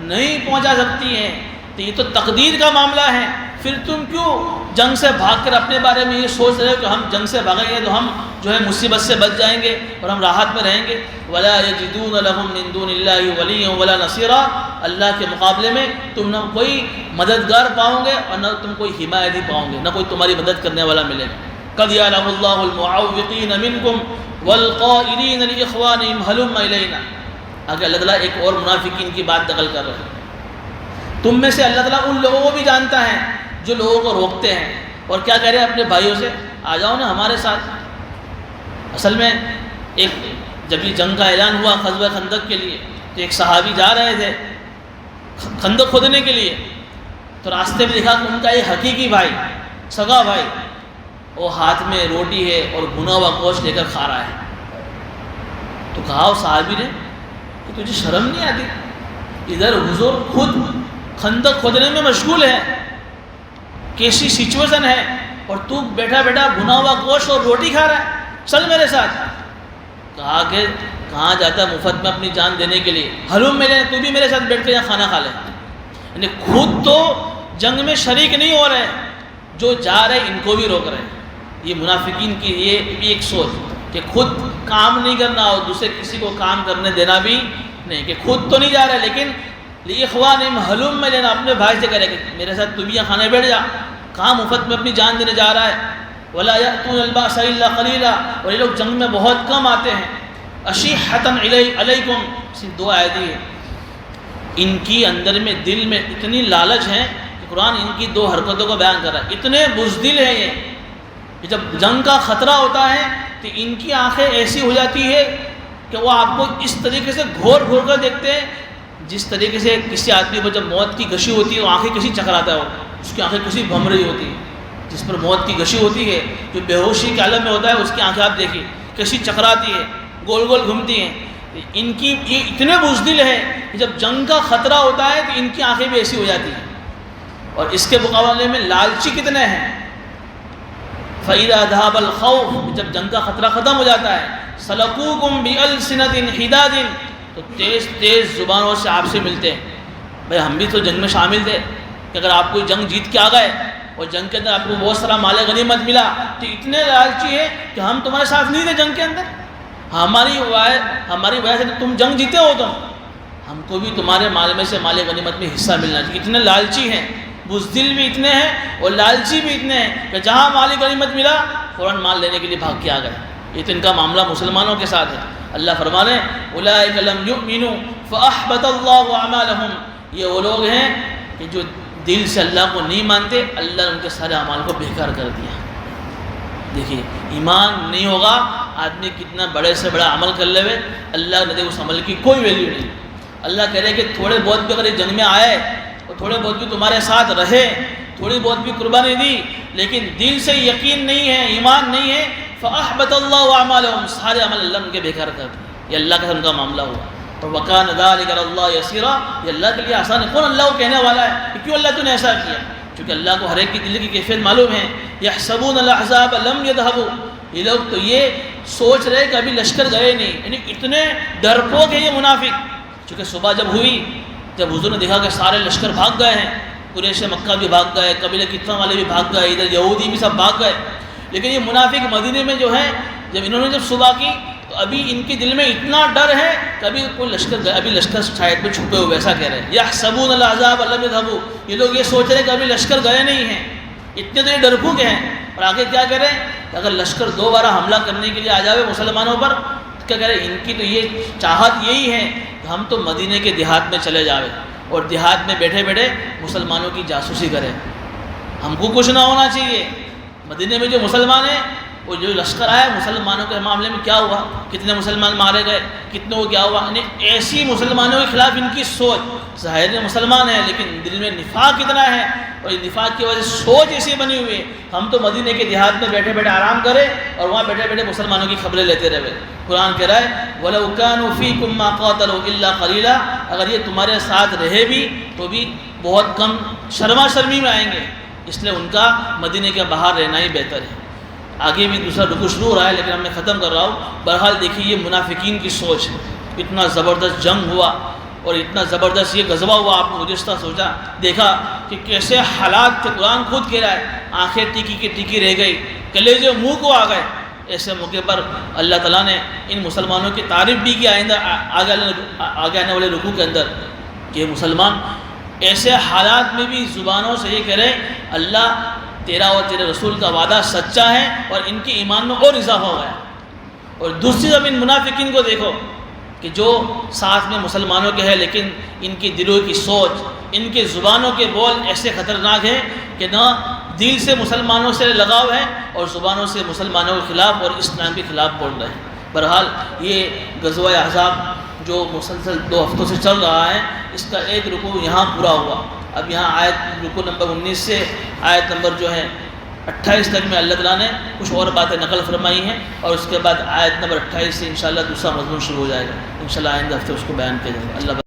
نہیں پہنچا سکتی ہے۔ تو یہ تو تقدیر کا معاملہ ہے، پھر تم کیوں جنگ سے بھاگ کر اپنے بارے میں یہ سوچ رہے ہو کہ ہم جنگ سے بھاگیں گے تو ہم جو ہے مصیبت سے بچ جائیں گے اور ہم راحت میں رہیں گے۔ وَلَا يَجِدُونَ لَهُم مِّن دُونِ اللَّهِ وَلِيًّا وَلَا نَصِيرًا، اللہ کے مقابلے میں تم نہ کوئی مددگار پاؤ گے اور نہ تم کوئی حمایتی پاؤ گے، نہ کوئی تمہاری مدد کرنے والا ملے گا۔ قَدْ يَعْلَمُ اللَّهُ الْمُعَوِّقِينَ مِنكُمْ وَالْقَائِلِينَ لِإِخْوَانِهِمْ هَلُمَّ إِلَيْنَا۔ آگے اللہ تعالیٰ ایک اور منافقین کی بات نقل کر رہے ہیں، تم میں سے اللہ تعالیٰ ان لوگوں کو بھی جانتا ہے جو لوگوں کو روکتے ہیں اور کیا کہہ رہے ہیں اپنے بھائیوں سے، آ جاؤ نا ہمارے ساتھ۔ اصل میں ایک جب یہ جنگ کا اعلان ہوا غزوہ خندق کے لیے تو ایک صحابی جا رہے تھے خندق کھودنے کے لیے، تو راستے میں دیکھا کہ ان کا ایک حقیقی بھائی، سگا بھائی، وہ ہاتھ میں روٹی ہے اور بھنا ہوا گوشت لے کر کھا رہا ہے۔ تو کہا اس صحابی نے کہ تجھے شرم نہیں آتی؟ ادھر حضور خود خندق کھودنے میں مشغول ہے، کیسی سچویشن ہے، اور تو بیٹھا بیٹھا بھنا ہوا گوشت اور روٹی کھا رہا ہے، چل میرے ساتھ۔ کہا کہ کہاں جاتا مفت میں اپنی جان دینے کے لیے، حلم میرے، تو بھی میرے ساتھ بیٹھ کے یہاں کھانا کھا لے۔ یعنی خود تو جنگ میں شریک نہیں ہو رہے، جو جا رہے ان کو بھی روک رہے ہیں۔ یہ منافقین کی یہ بھی ایک سوچ کہ خود کام نہیں کرنا اور دوسرے کسی کو کام کرنے دینا بھی نہیں، کہ خود تو نہیں جا رہے لیکن لِإِخْوَانِهِمْ حلم میں لینا، اپنے بھائی سے کرے کہ میرے ساتھ تو بھی یہاں کھانے بیٹھ جا، کہاں مفت میں اپنی جان دینے جا رہا ہے۔ وَلَا يَأْتُونَ الْبَأْسَ إِلَّا قَلِيلًا، اور یہ لوگ جنگ میں بہت کم آتے ہیں۔ أَشِحَّةً عَلَيْكُمْ، صرف دو آیتیں ہیں۔ ان کی اندر میں دل میں اتنی لالچ ہے کہ قرآن ان کی دو حرکتوں کو بیان کر رہا ہے، اتنے بزدل ہیں یہ کہ جب جنگ کا خطرہ ہوتا ہے تو ان کی آنکھیں ایسی ہو جاتی ہے کہ وہ آپ کو اس طریقے سے گھور گھور کر دیکھتے ہیں جس طریقے سے کسی آدمی پر جب موت کی گشی ہوتی ہے وہ آنکھیں کسی چکراتا ہے، اس کی آنکھیں کسی بھم رہی ہوتی ہے۔ جس پر موت کی گشی ہوتی ہے، جو بے ہوشی کے عالم میں ہوتا ہے، اس کی آنکھیں آپ دیکھیے کیسی چکراتی ہے، گول گول گھومتی ہیں۔ ان کی یہ اتنے بزدل ہے کہ جب جنگ کا خطرہ ہوتا ہے تو ان کی آنکھیں بھی ایسی ہو جاتی ہیں۔ اور اس کے مقابلے میں لالچی کتنے ہیں۔ فَإِذَا ذَهَبَ الْخَوْفُ، جب جنگ کا خطرہ ختم ہو جاتا ہے، سَلَقُوكُمْ بِأَلْسِنَةٍ حِدَادٍ، تو تیز تیز زبانوں سے آپ سے ملتے ہیں۔ بھائی ہم بھی تو جنگ میں شامل تھے کہ اگر آپ کوئی جنگ جیت کے آ گئے اور جنگ کے اندر آپ کو بہت سارا مال غنیمت ملا تو اتنے لالچی ہے کہ ہم تمہارے ساتھ نہیں تھے جنگ کے اندر، ہماری وجہ سے تم جنگ جیتے ہو، ہم کو بھی تمہارے مال میں سے مال غنیمت میں حصہ ملنا چاہیے۔ اتنے لالچی ہیں، بزدل بھی اتنے ہیں اور لالچی بھی اتنے ہیں کہ جہاں مال غنیمت ملا فوراً مال لینے کے لیے بھاگ کے آ گئے۔ یہ تو ان کا معاملہ مسلمانوں کے ساتھ ہے۔ اللہ فرما رہے ہیں اولئک لم یؤمنوا فاحبط اللہ اعمالهم، یہ وہ لوگ ہیں کہ جو دل سے اللہ کو نہیں مانتے، اللہ نے ان کے سارے اعمال کو بیکار کر دیا۔ دیکھیے ایمان نہیں ہوگا، آدمی کتنا بڑے سے بڑا عمل کر لے، اللہ نے اس عمل کی کوئی ویلیو نہیں۔ اللہ کہہ رہے کہ تھوڑے بہت بھی اگر جنگ میں آئے اور تھوڑے بہت بھی تمہارے ساتھ رہے، تھوڑی بہت بھی قربانی دی، لیکن دل سے یقین نہیں ہے، ایمان نہیں ہے، فَأَحْبَطَ اللَّهُ أَعْمَالَهُمْ، سارے عمل اللہ ان کے بیکار کر دیا۔ یہ اللہ کا ان کا معاملہ ہوا۔ اور وَكَانَ ذَلِكَ عَلَى اللَّهِ يَسِيرًا، یہ اللہ کے لیے آسان ہے۔ کون اللہ کو کہنے والا ہے کہ کیوں اللہ تو نے ایسا کیا؟ چونکہ اللہ کو ہر ایک کی دل کی کیفیت معلوم ہے۔ يَحْسَبُونَ الْأَحْزَابَ لَمْ يَذْهَبُوا، یہ لوگ تو یہ سوچ رہے کہ ابھی لشکر گئے نہیں، یعنی اتنے ڈرپوک ہیں یہ منافق۔ چونکہ صبح جب ہوئی، جب حضور نے دیکھا کہ سارے لشکر بھاگ گئے ہیں، قریش مکہ بھی بھاگ گئے، قبیلہ کتنا والے بھی بھاگ گئے، ادھر یہودی بھی سب بھاگ گئے، لیکن یہ منافق مدینے میں جو ہے جب انہوں نے جب صبح کی تو ابھی ان کے دل میں اتنا ڈر ہے کہ ابھی کوئی لشکر گئے، ابھی لشکر شاید میں چھپے ہوئے، ایسا کہہ رہے ہیں۔ یحسبون الاحزاب لم یذهبوا، یہ لوگ یہ سوچ رہے ہیں کہ ابھی لشکر گئے نہیں ہیں، اتنے تو یہ ڈرپوک ہیں۔ اور آگے کیا کہہ رہے ہیں کہ اگر لشکر دوبارہ حملہ کرنے کے لیے آ جاوے مسلمانوں پر، کیا کہہ رہے ہیں، ان کی تو یہ چاہت یہی ہے کہ ہم تو مدینے کے دیہات میں چلے جاوے اور دیہات میں بیٹھے بیٹھے مسلمانوں کی جاسوسی کریں، ہم کو کچھ نہ ہونا چاہیے۔ مدینے میں جو مسلمان ہیں، وہ جو لشکر آیا مسلمانوں کے معاملے میں کیا ہوا، کتنے مسلمان مارے گئے، کتنے کو کیا ہوا، یعنی ایسی مسلمانوں کے خلاف ان کی سوچ، ظاہر میں مسلمان ہیں لیکن دل میں نفاق کتنا ہے، اور اس نفاق کی وجہ سے سوچ ایسی بنی ہوئی ہے ہم تو مدینے کے دیہات میں بیٹھے بیٹھے آرام کریں اور وہاں بیٹھے بیٹھے مسلمانوں کی خبریں لیتے رہے۔ قرآن کہہ رہا ہے وَلَوْ كَانُوا فِيكُمْ مَا قَاتَلُوا إِلَّا قَلِيلًا، اگر یہ تمہارے ساتھ رہے بھی تو بھی بہت کم شرما شرمی میں آئیں گے، اس لیے ان کا مدینے کے باہر رہنا ہی بہتر ہے۔ آگے بھی دوسرا رکوع شروع ہو رہا ہے لیکن میں ختم کر رہا ہوں۔ بہرحال دیکھیے یہ منافقین کی سوچ، اتنا زبردست جنگ ہوا اور اتنا زبردست یہ غزوہ ہوا، آپ نے گزشتہ سوچا دیکھا کہ کیسے حالات تھے۔ قرآن خود کہہ رہا ہے آنکھیں ٹیکی کی ٹیکی رہ گئی، کلیجے منہ کو آ گئے۔ ایسے موقع پر اللہ تعالیٰ نے ان مسلمانوں کی تعریف بھی کی آگے آنے والے رکوع کے اندر کہ مسلمان ایسے حالات میں بھی زبانوں سے یہ کہہ رہے اللہ تیرا اور تیرے رسول کا وعدہ سچا ہے، اور ان کے ایمان میں اور اضافہ ہو گیا۔ اور دوسری طرف ان منافقین کو دیکھو کہ جو ساتھ میں مسلمانوں کے ہیں لیکن ان کی دلوں کی سوچ، ان کے زبانوں کے بول ایسے خطرناک ہیں کہ نہ دل سے مسلمانوں سے لگاؤ ہے اور زبانوں سے مسلمانوں کے خلاف اور اسلام کے خلاف بول رہے ہیں۔ بہرحال یہ غزوہ احزاب جو مسلسل 2 ہفتوں سے چل رہا ہے، اس کا ایک رکوع یہاں پورا ہوا۔ اب یہاں آیت رکوع نمبر 19 سے آیت نمبر جو ہے 28 تک میں اللہ تعالیٰ نے کچھ اور باتیں نقل فرمائی ہیں، اور اس کے بعد آیت نمبر 28 سے انشاءاللہ دوسرا مضمون شروع ہو جائے گا۔ انشاءاللہ آئندہ ہفتے اس کو بیان کیا جائے گا۔ اللہ